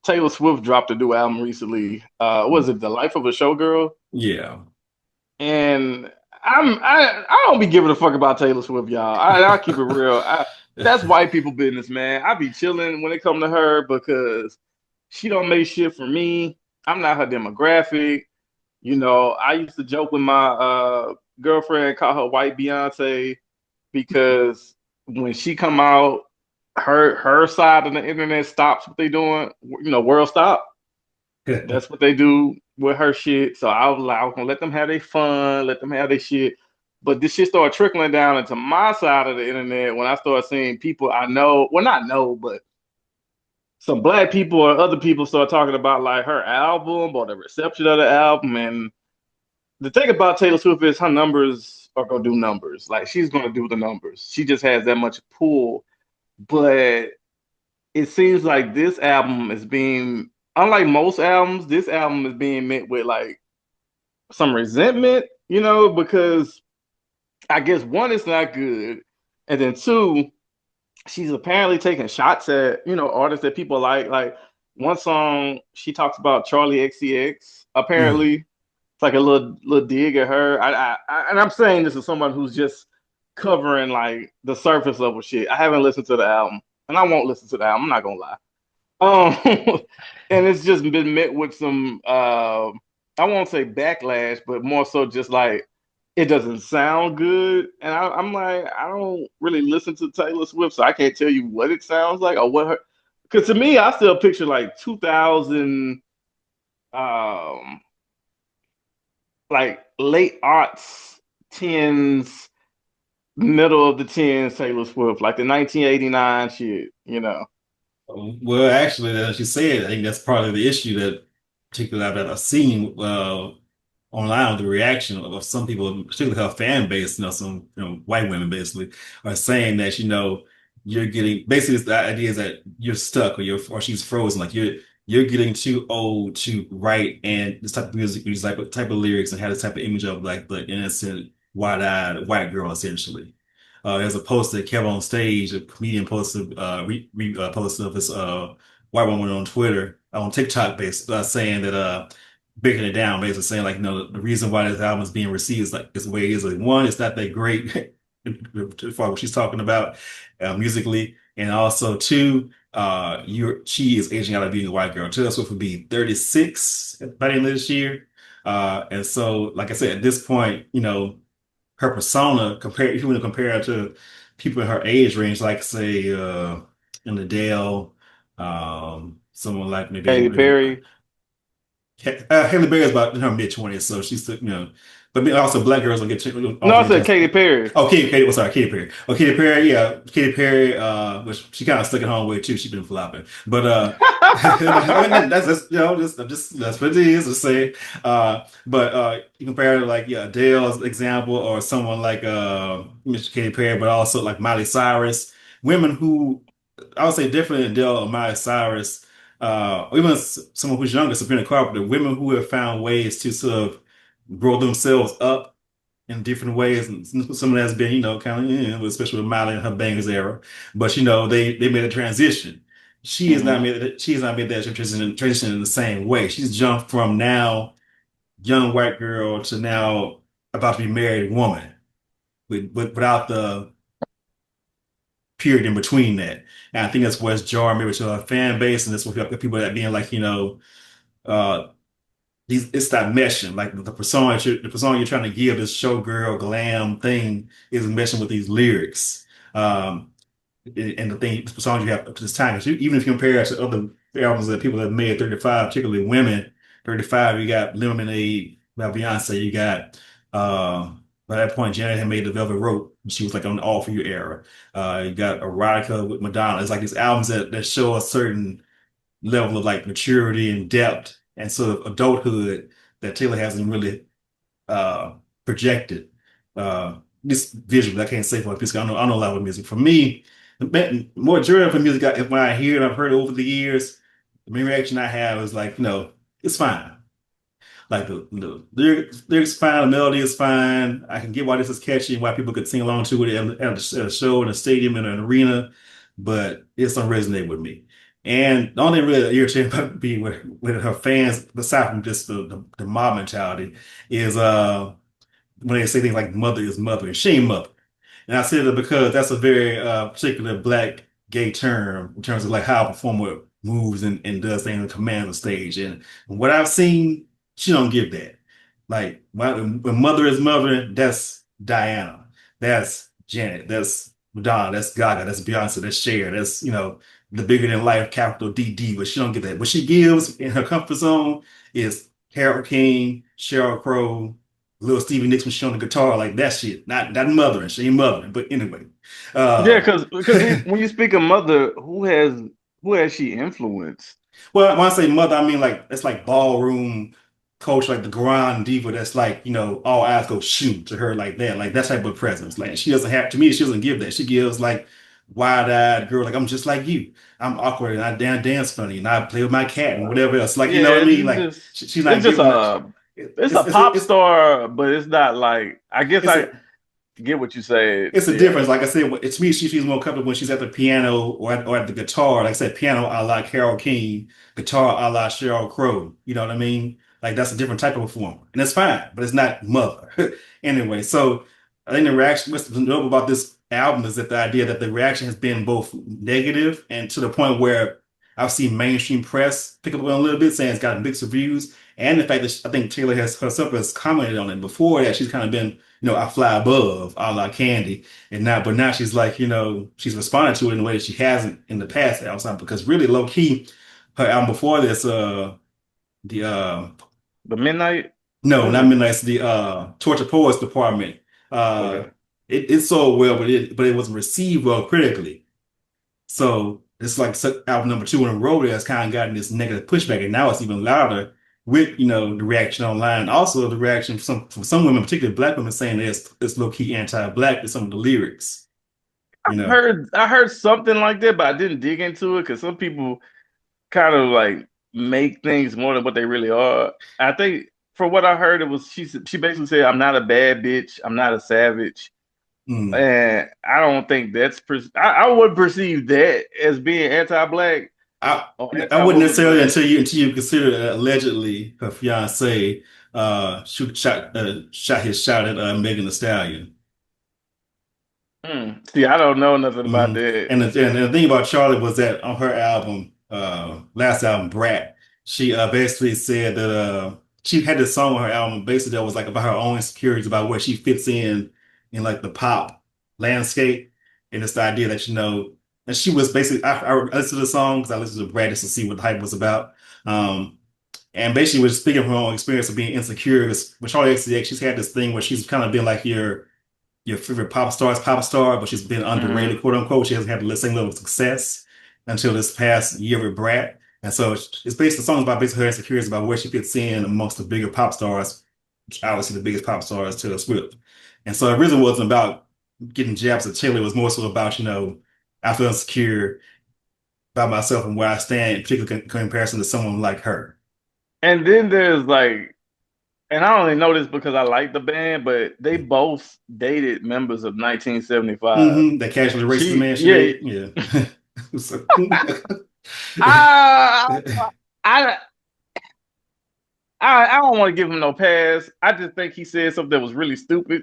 Taylor Swift dropped a new album recently. Was it The Life of a Showgirl? Yeah. And I don't be giving a fuck about Taylor Swift, y'all. I'll keep it real. That's white people business, man. I be chilling when it come to her because she don't make shit for me. I'm not her demographic. I used to joke with my girlfriend, call her white Beyonce, because when she come out, her side of the internet stops what they doing. World stop. That's what they do with her shit. So I was gonna let them have their fun, let them have their shit. But this shit started trickling down into my side of the internet when I started seeing people I know, well, not know, but some black people or other people start talking about like her album or the reception of the album. And the thing about Taylor Swift is her numbers are gonna do numbers. Like she's gonna do the numbers. She just has that much pull. But it seems like this album is being, unlike most albums, this album is being met with like some resentment, because I guess one, it's not good, and then two, she's apparently taking shots at artists that people like. Like one song, she talks about Charlie XCX. Mm. Apparently, it's like a little dig at her. And I'm saying this as someone who's just covering like the surface level shit. I haven't listened to the album, and I won't listen to the album. I'm not gonna lie. Um, and it's just been met with some I won't say backlash, but more so just like it doesn't sound good. And I'm like, I don't really listen to Taylor Swift, so I can't tell you what it sounds like or what her. Because to me, I still picture like 2000, um, like late aughts, tens, middle of the tens Taylor Swift, like the 1989 shit. Well, actually, as you said, I think that's part of the issue that particularly that I've seen online, the reaction of some people, particularly her fan base, some white women basically are saying that you're getting basically the idea is that you're stuck or she's frozen, like you're getting too old to write and this type of music, use like type of lyrics and have this type of image of like the innocent, wide-eyed white girl essentially. There's a post that kept on stage. A comedian posted posted of this white woman on Twitter on TikTok, basically saying that breaking it down, basically saying like the reason why this album is being received is like is the way it is. Like one, it's not that great as far as what she's talking about musically, and also two, she is aging out of being a white girl. Taylor Swift would be 36 by the end of this year, and so like I said, at this point, her persona compare if you want to compare her to people in her age range, like say in Adele, someone like Katy maybe Perry. Haley Berry is about in her mid 20s, so she's still, but also black girls will get No, I often said just Katy Perry. oh Katy, well, sorry, Katy Perry. Oh, Katy Perry, yeah, Katy Perry, which she kind of stuck at home with too. She's been flopping, but just that's what it is to say. But you compare it to like Adele's example or someone like Mr. Katy Perry, but also like Miley Cyrus, women who I would say different than Adele or Miley Cyrus, or even someone who's younger, Sabrina Carpenter, women who have found ways to sort of grow themselves up in different ways. And some of that's been, kind of, especially with Miley and her bangers era. But they made a transition. Hmm. She has not made that transition in the same way. She's jumped from now young white girl to now about to be married woman without the period in between that. And I think that's what's jarring maybe to our fan base, and that's what people that being like, uh, it's not meshing. Like the persona you're trying to give, this showgirl glam thing, is meshing with these lyrics. And the songs you have up to this time. 'Cause even if you compare it to other albums that people have made at 35, particularly women, 35, you got Lemonade by Beyonce, you got by that point Janet had made the Velvet Rope. She was like on the All For You era. You got Erotica with Madonna. It's like these albums that show a certain level of like maturity and depth and sort of adulthood that Taylor hasn't really projected. This visually, I can't say for music. I know a lot of music. For me, the more journey for music, when I hear it, I've heard it over the years. The main reaction I have is like, it's fine. Like the lyrics fine, the melody is fine. I can get why this is catchy and why people could sing along to it at a show, in a stadium, in an arena, but it doesn't resonate with me. And the only really irritating about me with her fans, aside from just the mob mentality, is when they say things like mother is mother and she ain't mother. And I say that because that's a very particular black gay term in terms of like how a performer moves and does things and commands the stage. And what I've seen, she don't give that. Like when mother is mother, that's Diana, that's Janet, that's Madonna, that's Gaga, that's Beyonce, that's Cher, that's the bigger than life capital DD, but she don't get that. What she gives in her comfort zone is Harold King, Sheryl Crow, little Stevie Nicks when she on the guitar, like that shit. Not mothering, she ain't mothering. But anyway, Yeah, uh, because when you speak of mother, who has she influenced? well, when I say mother, I mean like it's like ballroom coach, like the grand diva. That's like all eyes go shoot to her like that, like that type of presence. Like she doesn't have to me. She doesn't give that. She gives like wide-eyed girl, like I'm just like you. I'm awkward and I dance funny and I play with my cat and whatever else. Like you know what Yeah, I mean? Like she's it's not just giving much. a it's a pop star, but it's not like I guess It's I a get what you said. It's a Yeah. difference. Like I said, it's me. She feels more comfortable when she's at the piano or at the guitar. Like I said, piano a la Carole King, guitar a la Sheryl Crow. You know what I mean? Like that's a different type of performer, and it's fine, but it's not mother. Anyway, so I think the reaction. What's notable about this album is that the idea that the reaction has been both negative and to the point where I've seen mainstream press pick up on a little bit, saying it's gotten mixed reviews, and the fact that I think Taylor has herself has commented on it before that she's kind of been I fly above, a la Candy. But now she's like, she's responded to it in a way that she hasn't in the past albums. Because really low key, her album before this, the The Midnight, no, was not it? Midnight's the Torture Poets Department. Uh Okay. it sold well, but it wasn't received well critically. So it's like album number two in a row that's kind of gotten this negative pushback, and now it's even louder with the reaction online. Also, the reaction from some women, particularly black women, saying that it's low key anti-black with some of the lyrics. You know, I heard something like that, but I didn't dig into it because some people kind of like make things more than what they really are. I think for what I heard, it was she basically said, "I'm not a bad bitch. I'm not a savage." mm. And I don't think I would perceive that as being anti-black I or I wouldn't anti-woman, necessarily but until you consider that allegedly her fiance shot his shot at Megan Thee Stallion. see, I don't know nothing about hmm that. And the thing about Charlie was that on her album, last album, Brat, she basically said that she had this song on her album basically that was like about her own insecurities about where she fits in like the pop landscape. And it's the idea that and she was basically I listened to the song because I listened to Brat just to see what the hype was about. Um, and basically was speaking from her own experience of being insecure. With Charlie XCX, she's had this thing where she's kind of been like your favorite pop star, but she's been underrated, Hmm. quote unquote. She hasn't had the same level of success until this past year with Brat. And so it's based the song about basically her insecurities about where she fits in amongst the bigger pop stars, which obviously the biggest pop star is Taylor Swift. And so it really wasn't about getting jabs at Taylor, it was more so about, I feel insecure about myself and where I stand, in particular comparison to someone like her. And then there's like, and I only know this because I like the band, but they both dated members of 1975. That casually racist She, man she yeah, date. Yeah. So- I, I, I don't want to give him no pass. I just think he said something that was really stupid.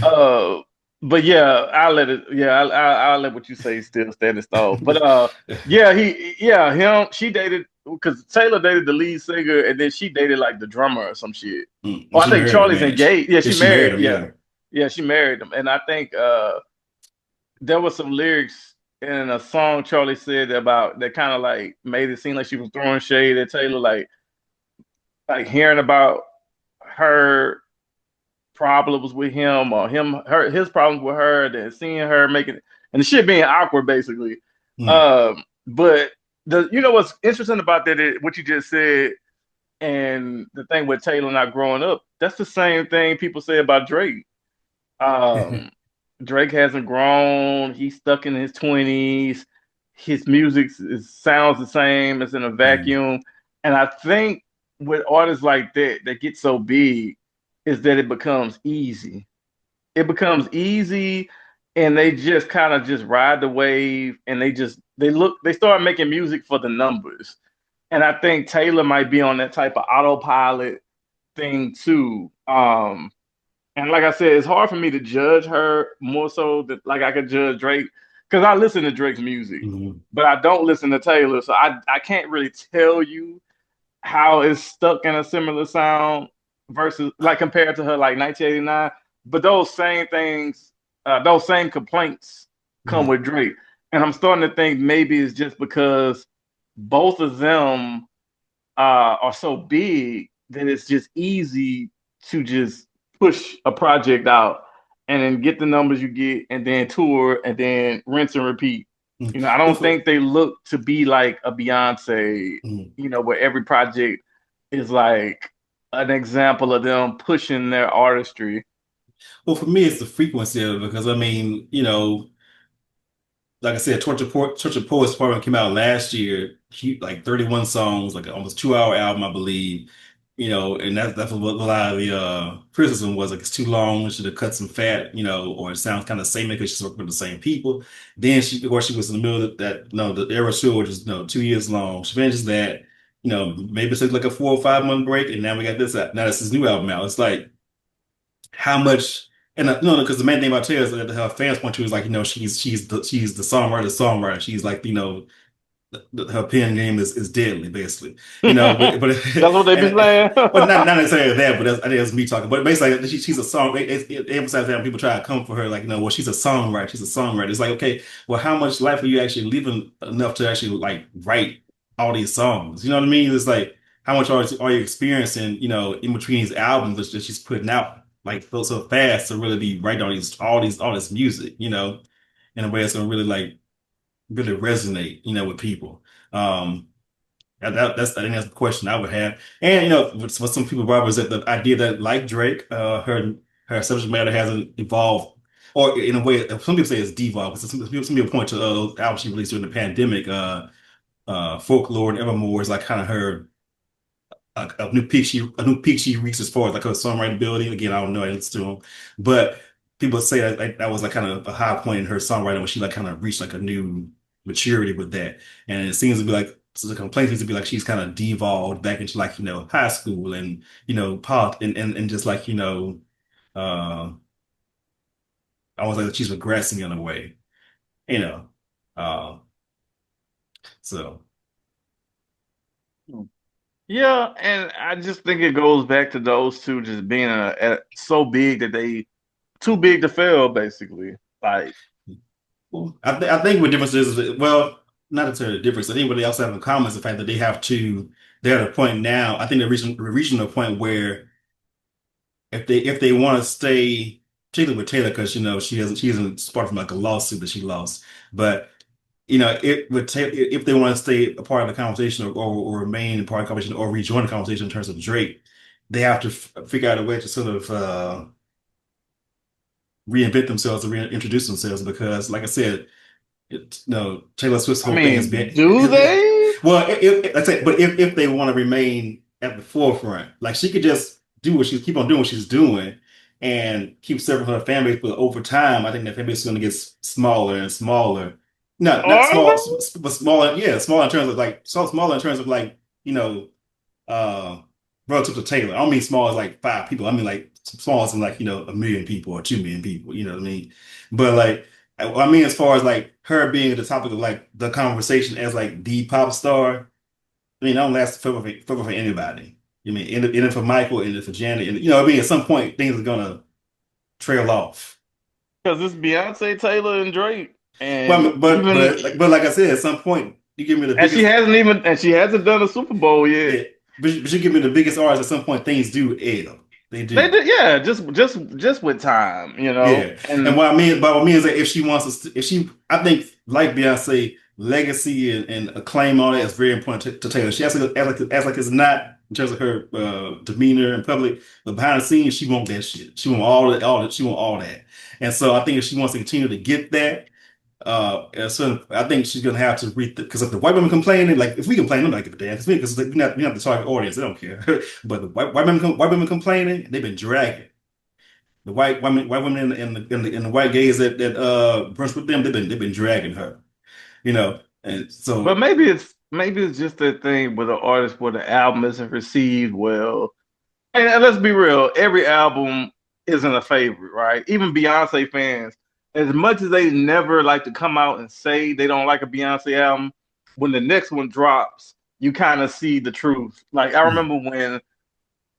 Uh, but yeah, I'll let it. Yeah, I'll let what you say still stand and stall. But yeah, him. She dated because Taylor dated the lead singer, and then she dated like the drummer or some shit. Oh, I She think married him, Charlie's man. engaged. Yeah, Yeah, she she married married. him. Yeah, Yeah. yeah, she married him, and I think there was some lyrics in a song Charlie said about that kind of like made it seem like she was throwing shade at Taylor, like hearing about her problems with him or his problems with her, then seeing her making and the shit being awkward basically. Mm. But what's interesting about that is what you just said and the thing with Taylor not growing up, that's the same thing people say about Drake. Um, Drake hasn't grown. He's stuck in his 20s. His music sounds the same. It's in a Mm. vacuum. And I think with artists like that get so big is that it becomes easy. It becomes easy and they just kind of just ride the wave, and they start making music for the numbers. And I think Taylor might be on that type of autopilot thing too. And like I said, it's hard for me to judge her more so that like I could judge Drake because I listen to Drake's music, Mhm. but I don't listen to Taylor, so I can't really tell you how it's stuck in a similar sound versus like compared to her like 1989. But those same things, those same complaints come Mhm. with Drake, and I'm starting to think maybe it's just because both of them are so big that it's just easy to just push a project out and then get the numbers you get and then tour and then rinse and repeat. Mhm. You know, I Well, don't think they look to be like a Beyonce, mhm. where every project is like an example of them pushing their artistry. Well, for me, it's the frequency of it because I mean, like I said, Torture Poets Department came out last year, like 31 songs, like almost 2 hour album, I believe. And that's what a lot of the criticism was, like it's too long, should have cut some fat, or it sounds kind of samey because she's working with the same people. Then of course, she was in the middle of that, the era tour, which is 2 years long. She finishes that, maybe it took like a 4 or 5 month break, and now we got this out. Now this is new album out. It's like how much and no, because the main thing about Taylor is that her fans point to is like she's the songwriter. She's like her pen game is deadly, basically. That's But what they be and saying. well, not necessarily that, but I think that's me talking. But basically, like, she's a song. It emphasizes that when people try to come for her, like, well, she's a songwriter. She's a songwriter. It's like, okay, well, how much life are you actually living enough to actually like write all these songs? You know what I mean? It's like how much are you experiencing? In between these albums that she's putting out, like so fast to really be writing all this music. In a way that's gonna really like really resonate, with people. Um, I think that's the question I would have. And what some people brought was that the idea that like Drake, her subject matter hasn't evolved, or in a way, some people say it's devolved. But some people point to those albums she released during the pandemic, Folklore and Evermore is like kind of her a new peak she reached as far as like her songwriting ability. Again, I don't know, I listen to him, but people say that was like kind of a high point in her songwriting when she like kind of reached like a new maturity with that. And it seems to be like so the complaint seems to be like she's kind of devolved back into like high school and pop and just like uh I was like she's regressing in a way, you know. Uh, so Yeah, and I just think it goes back to those two just being so big that they too big to fail, basically. Like, well, I think what difference is, well, not necessarily the difference. I think what they also have in common is the fact that they're at a point now. I think they're reaching a point where if they want to stay, particularly with Taylor, because she isn't sparked from like a lawsuit that she lost, but it would take if they want to stay a part of the conversation or remain a part of the conversation or rejoin the conversation in terms of Drake, they have to figure out a way to sort of reinvent themselves or reintroduce themselves because, like I said. No, Taylor Swift's I whole thing has mean, been do they? well. Let's say, but if they want to remain at the forefront, like she could just keep on doing what she's doing, and keep serving her fan base. But over time, I think that fan base is going to get smaller and smaller. Not Are small, they? but smaller. Yeah, smaller in terms of like so smaller in terms of like uh, relative to Taylor. I don't mean small as like 5 people. I mean like small as in like 1 million people or 2 million people. You know what I mean? But like, I mean as far as like her being at the topic of like the conversation as like the pop star. I mean, I don't last forever for anybody. You mean in it for Michael, in it for Janet, and I mean at some point things are gonna trail off. Because it's Beyonce, Taylor, and Drake, and Well, even but like I said, at some point you give me the biggest. and she hasn't done a Super Bowl yet. Yeah, but you give me the biggest artists. At some point, things do ebb. They They do. did, yeah, just with time, Yeah, and and what I mean by what I mean is that if she wants to, if she, I think like Beyonce, legacy and acclaim all that is very important to Taylor. She acts like it's not in terms of her demeanor in public, but behind the scenes, she want that shit. She want all that. She want all that. And so I think if she wants to continue to get that, so I think she's gonna have to read because if the white women complaining, like if we complain, I'm not give a damn because we're not the target audience. They don't care. But the white women complaining, they've been dragging. The white women in the white gays that brunch with them, they've been dragging her, and But so maybe it's just that thing with an artist where the album isn't received well. And let's be real, every album isn't a favorite, right? Even Beyonce fans, as much as they never like to come out and say they don't like a Beyonce album, when the next one drops, you kind of see the truth. Like I mm, remember when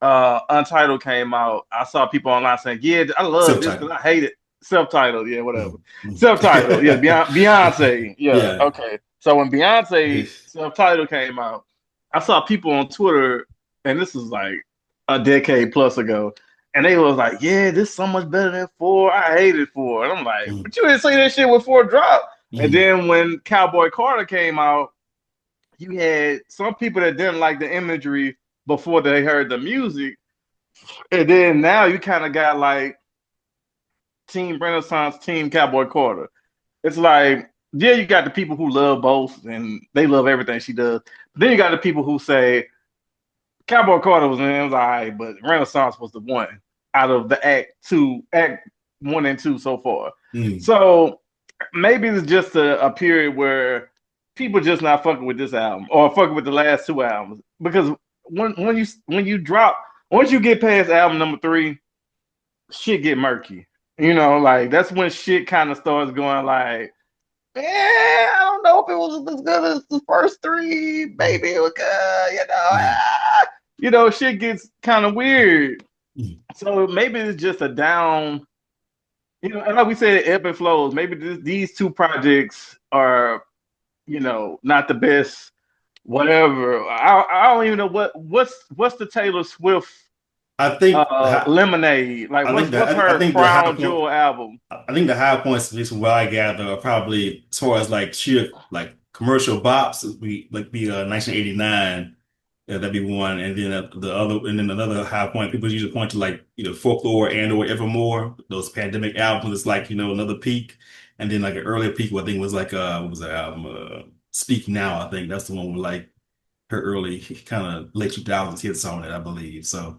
Untitled came out, I saw people online saying, "Yeah, I love this because self-titled. I hate it." Self-titled, yeah, whatever. Mm, mm. Self-titled, yeah. Beyonce, yeah, Yeah. okay. So when Beyonce self-titled came out, I saw people on Twitter, and this was like a decade plus ago, and they was like, "Yeah, this is so much better than four. I hated four." And I'm like, Mm, "But you didn't say that shit with four drop." And mm. then when Cowboy Carter came out, you had some people that didn't like the imagery before they heard the music, and then now you kind of got like Team Renaissance, Team Cowboy Carter. It's like, yeah, you got the people who love both and they love everything she does. But then you got the people who say Cowboy Carter was all right, but Renaissance was the one out of the act one and two so far. Mm. So maybe it's just a period where people just not fucking with this album or fucking with the last two albums because when you drop once you get past album number three, shit get murky. Like that's when shit kind of starts going like, I don't know if it was as good as the first three. Maybe it was good, Mm. shit gets kind of weird. Mm. So maybe it's just a down, and like we said, ebb and flows. Maybe these two projects are, not the best, whatever. I don't even know what's the Taylor Swift I think Lemonade. Like I think what's that I her think the high crown point. jewel album? I think the high points, at least from what I gather, are probably as far as like sheer like commercial bops. Would be like be 1989. That'd be one, and then another high point. People usually point to like either Folklore and or Evermore. Those pandemic albums. It's like another peak, and then like an earlier peak. What I think was like what was that album? Speak Now. I think that's the one with like her early kind of late 2000s hits on it. I believe so.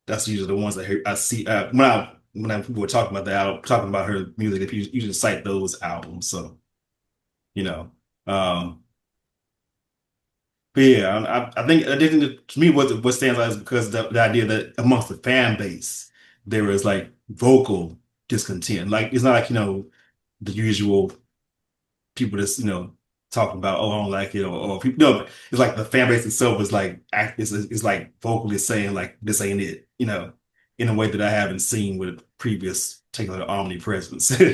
That's usually the ones that I see when people were talking about talking about her music. They usually cite those albums. So you know, um, but yeah, I think that to me what stands out is because the idea that amongst the fan base there is like vocal discontent. Like it's not like the usual people that's talking about, oh, I don't like it, or people. No, it's like the fan base itself is like is like vocally saying like this ain't it, in a way that I haven't seen with previous, particular omnipresence.